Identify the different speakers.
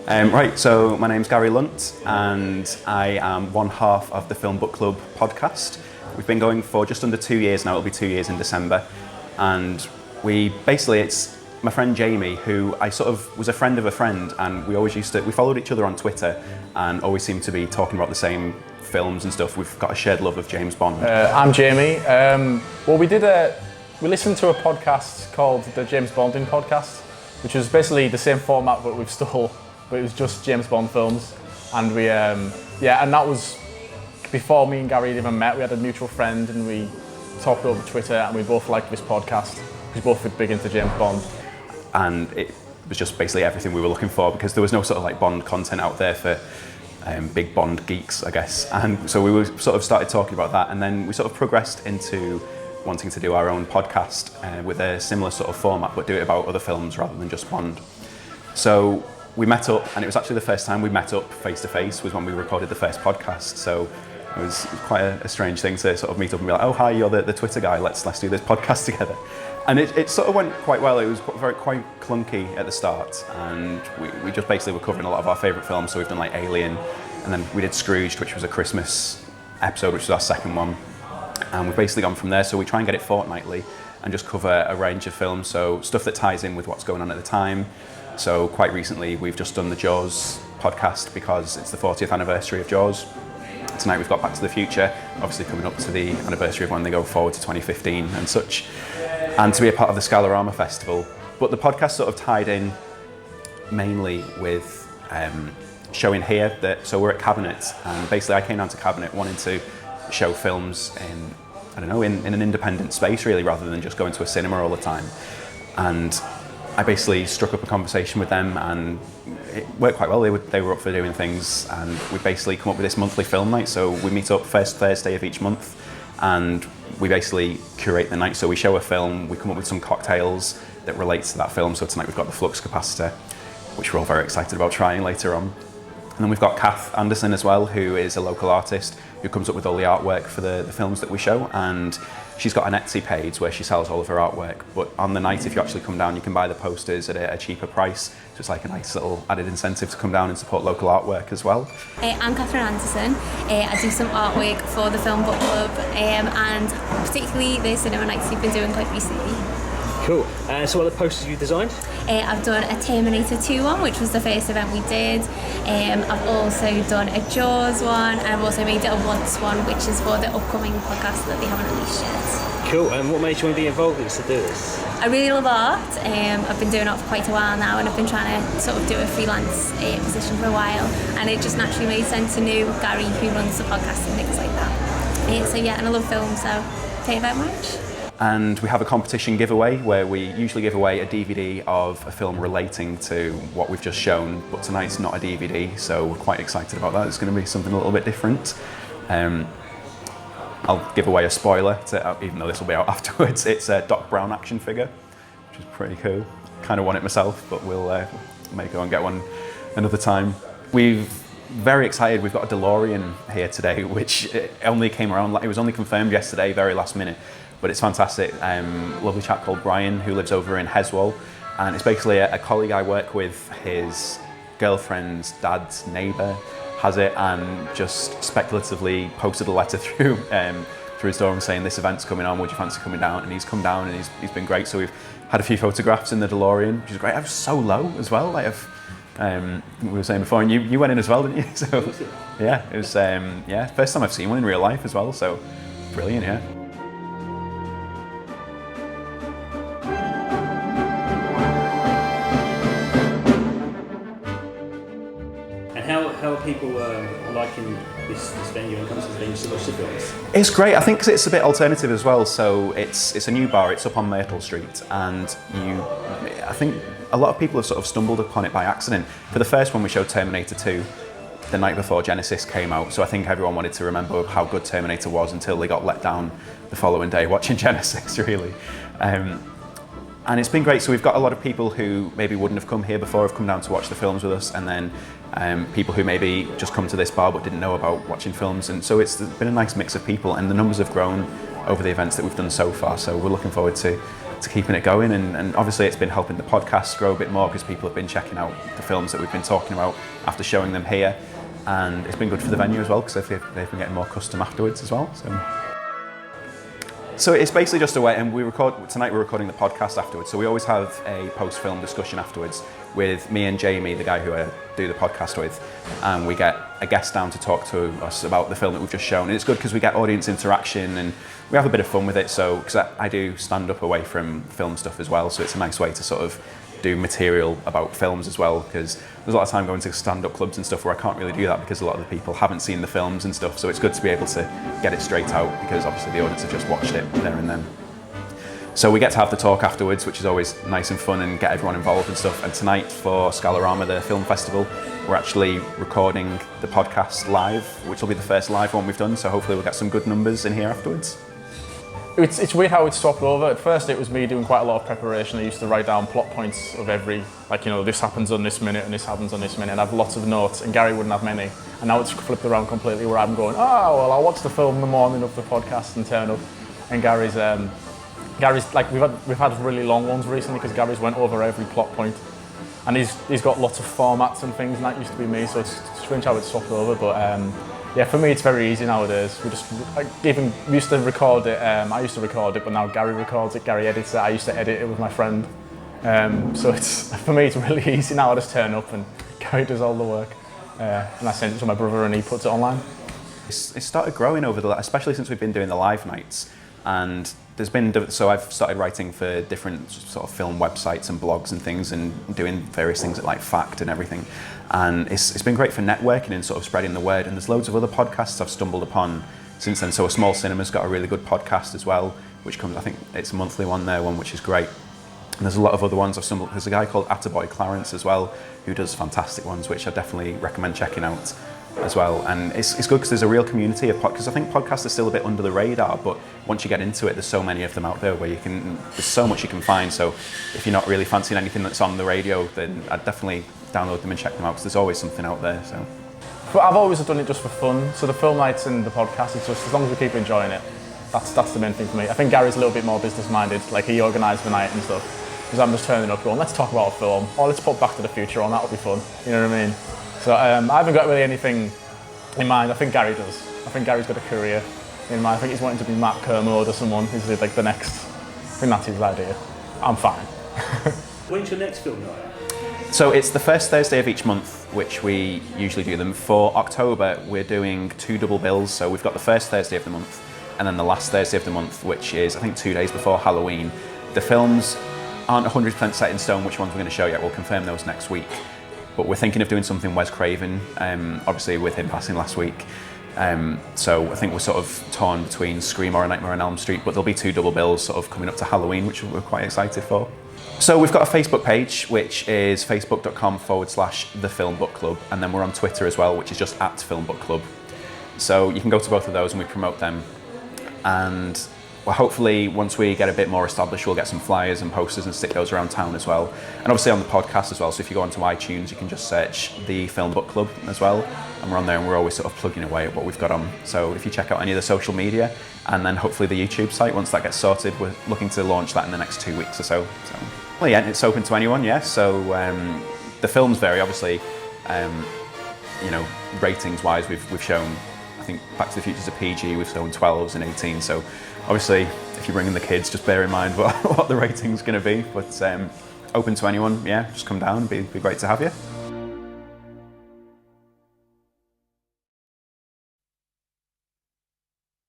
Speaker 1: Right, so my name's Gary Lunt and I am one half of the Film Book Club podcast. We've been going for just under 2 years now, it'll be 2 years in December. And it's my friend Jamie, who I sort of was a friend of a friend, and we followed each other on Twitter and always seemed to be talking about the same films and stuff. We've got a shared love of James Bond.
Speaker 2: I'm Jamie. We listened to a podcast called the James Bonding podcast, which was basically the same format but we've stole, but it was just James Bond films. And and that was before me and Gary had even met. We had a mutual friend and we talked over Twitter, and we both liked this podcast. We both were big into James Bond.
Speaker 1: And it was just basically everything we were looking for, because there was no sort of like Bond content out there for big Bond geeks, I guess. And so we sort of started talking about that, and then we sort of progressed into wanting to do our own podcast with a similar sort of format, but do it about other films rather than just Bond. So we met up, and it was actually the first time we met up face to face was when we recorded the first podcast. So it was quite a strange thing to sort of meet up and be like, oh hi, you're the Twitter guy, let's do this podcast together. And it sort of went quite well. It was quite clunky at the start, and we just basically were covering a lot of our favourite films. So we've done like Alien, and then we did Scrooged, which was a Christmas episode, which was our second one. And we've basically gone from there. So we try and get it fortnightly and just cover a range of films. So stuff that ties in with what's going on at the time. So quite recently, we've just done the Jaws podcast because it's the 40th anniversary of Jaws. Tonight we've got Back to the Future, obviously coming up to the anniversary of when they go forward to 2015 and such, and to be a part of the Scalarama festival. But the podcast sort of tied in mainly with showing here that, so we're at Kabinett, and basically I came down to Kabinett wanting to show films in an independent space really, rather than just going to a cinema all the time. And I basically struck up a conversation with them, and it worked quite well. They were up for doing things, and we basically come up with this monthly film night. So we meet up first Thursday of each month, and we basically curate the night. So we show a film, we come up with some cocktails that relates to that film. So tonight we've got the Flux Capacitor, which we're all very excited about trying later on. And then we've got Kath Anderson as well, who is a local artist who comes up with all the artwork for the films that we show. And she's got an Etsy page where she sells all of her artwork. But on the night, if you actually come down, you can buy the posters at a cheaper price. So it's like a nice little added incentive to come down and support local artwork as well.
Speaker 3: I'm Catherine Anderson. I do some artwork for the Film Book Club, and particularly the cinema nights you've been doing quite recently.
Speaker 4: Cool. So what are the posters you designed?
Speaker 3: I've done a Terminator 2 one, which was the first event we did. I've also done a Jaws one, and I've also made it a Once one, which is for the upcoming podcast that they haven't released yet.
Speaker 4: Cool. And what made you want to be involved in this to do this?
Speaker 3: I really love art. I've been doing art for quite a while now, and I've been trying to sort of do a freelance position for a while, and it just naturally made sense to know Gary, who runs the podcast and things like that. And I love film, so thank you very much.
Speaker 1: And we have a competition giveaway where we usually give away a DVD of a film relating to what we've just shown, but tonight's not a DVD, so we're quite excited about that. It's going to be something a little bit different. I'll give away a spoiler, even though this will be out afterwards. It's a Doc Brown action figure, which is pretty cool. Kind of want it myself, but we'll maybe go and get one another time. We're very excited. We've got a DeLorean here today, which only came around, it was only confirmed yesterday, very last minute. But it's fantastic. Lovely chap called Brian, who lives over in Heswall, and it's basically a colleague I work with. His girlfriend's dad's neighbour has it, and just speculatively posted a letter through his door and saying, this event's coming on, would you fancy coming down? And he's come down, and he's been great. So we've had a few photographs in the DeLorean, which is great. I was so low as well. We were saying before, and you went in as well, didn't you? So yeah, it was first time I've seen one in real life as well. So brilliant, yeah.
Speaker 4: How are people liking this venue when it comes to venue to watch the films?
Speaker 1: It's great. I think 'cause it's a bit alternative as well. So it's a new bar. It's up on Myrtle Street, and I think a lot of people have sort of stumbled upon it by accident. For the first one, we showed Terminator 2 the night before Genesis came out. So I think everyone wanted to remember how good Terminator was until they got let down the following day watching Genesis, really. And it's been great. So we've got a lot of people who maybe wouldn't have come here before have come down to watch the films with us, and then people who maybe just come to this bar but didn't know about watching films. And so it's been a nice mix of people, and the numbers have grown over the events that we've done so far. So we're looking forward to to keeping it going, and obviously it's been helping the podcast grow a bit more because people have been checking out the films that we've been talking about after showing them here, and it's been good for the venue as well because they've been getting more custom afterwards as well. So it's basically just a way, and tonight we're recording the podcast afterwards, so we always have a post-film discussion afterwards with me and Jamie, the guy who I do the podcast with, and we get a guest down to talk to us about the film that we've just shown. And it's good because we get audience interaction and we have a bit of fun with it, so because I do stand up away from film stuff as well, so it's a nice way to sort of do material about films as well, because there's a lot of time going to stand-up clubs and stuff where I can't really do that because a lot of the people haven't seen the films and stuff, so it's good to be able to get it straight out because obviously the audience have just watched it there and then. So we get to have the talk afterwards, which is always nice and fun, and get everyone involved and stuff. And tonight for Scalarama, the film festival, we're actually recording the podcast live, which will be the first live one we've done, so hopefully we'll get some good numbers in here afterwards.
Speaker 2: It's weird how it's swapped over. At first it was me doing quite a lot of preparation. I used to write down plot points of every, this happens on this minute and this happens on this minute, and I have lots of notes, and Gary wouldn't have many. And now it's flipped around completely where I'm going, I'll watch the film the morning of the podcast and turn up. And Gary's like, we've had really long ones recently because Gary's went over every plot point. And he's got lots of formats and things, and that used to be me, so it's strange how it's swapped over, but yeah, for me it's very easy nowadays. We used to record it, I used to record it, but now Gary records it, Gary edits it, I used to edit it with my friend. So for me it's really easy now, I just turn up and Gary does all the work. And I send it to my brother and he puts it online.
Speaker 1: It started growing especially since we've been doing the live nights, and so I've started writing for different sort of film websites and blogs and things, and doing various things like Fact and everything. And it's been great for networking and sort of spreading the word. And there's loads of other podcasts I've stumbled upon since then. So A Small Cinema's got a really good podcast as well, which comes, I think it's a monthly one, which is great. And there's a lot of other ones I've stumbled. There's a guy called Attaboy Clarence as well, who does fantastic ones, which I definitely recommend checking out as well. And it's good because there's a real community of podcasts. I think podcasts are still a bit under the radar, but once you get into it, there's so many of them out there where there's so much you can find. So if you're not really fancying anything that's on the radio, then I'd definitely download them and check them out because there's always something out there. So.
Speaker 2: But I've always done it just for fun. So the film nights and the podcast, it's just as long as we keep enjoying it, that's the main thing for me. I think Gary's a little bit more business minded, like he organised the night and stuff. Because I'm just turning up going, let's talk about a film, or let's put Back to the Future on, that'll be fun. You know what I mean? So I haven't got really anything in mind. I think Gary does. I think Gary's got a career in mind. I think he's wanting to be Matt Kermode or someone who's like the next. I think that's his idea. I'm fine.
Speaker 4: When's your next film night?
Speaker 1: So it's the first Thursday of each month, which we usually do them. For October, we're doing 2 double bills. So we've got the first Thursday of the month, and then the last Thursday of the month, which is, I think, 2 days before Halloween. The films aren't 100% set in stone which ones we're going to show yet. We'll confirm those next week. But we're thinking of doing something Wes Craven, obviously with him passing last week. So I think we're sort of torn between Scream or A Nightmare on Elm Street, but there'll be 2 double bills sort of coming up to Halloween, which we're quite excited for. So we've got a Facebook page, which is facebook.com/The Film Book Club, and then we're on Twitter as well, which is just @Film Book Club. So you can go to both of those and we promote them. And well, hopefully once we get a bit more established, we'll get some flyers and posters and stick those around town as well. And obviously on the podcast as well, so if you go onto iTunes, you can just search The Film Book Club as well. And we're on there and we're always sort of plugging away at what we've got on. So if you check out any of the social media, and then hopefully the YouTube site, once that gets sorted, we're looking to launch that in the next 2 weeks or so. Well, yeah, it's open to anyone, yeah. So the films vary, obviously, ratings-wise, we've shown, I think Back to the Future's a PG, we've shown 12s and 18, so obviously, if you bring in the kids, just bear in mind what the rating's going to be. But open to anyone, yeah, just come down, it'd be great to have you.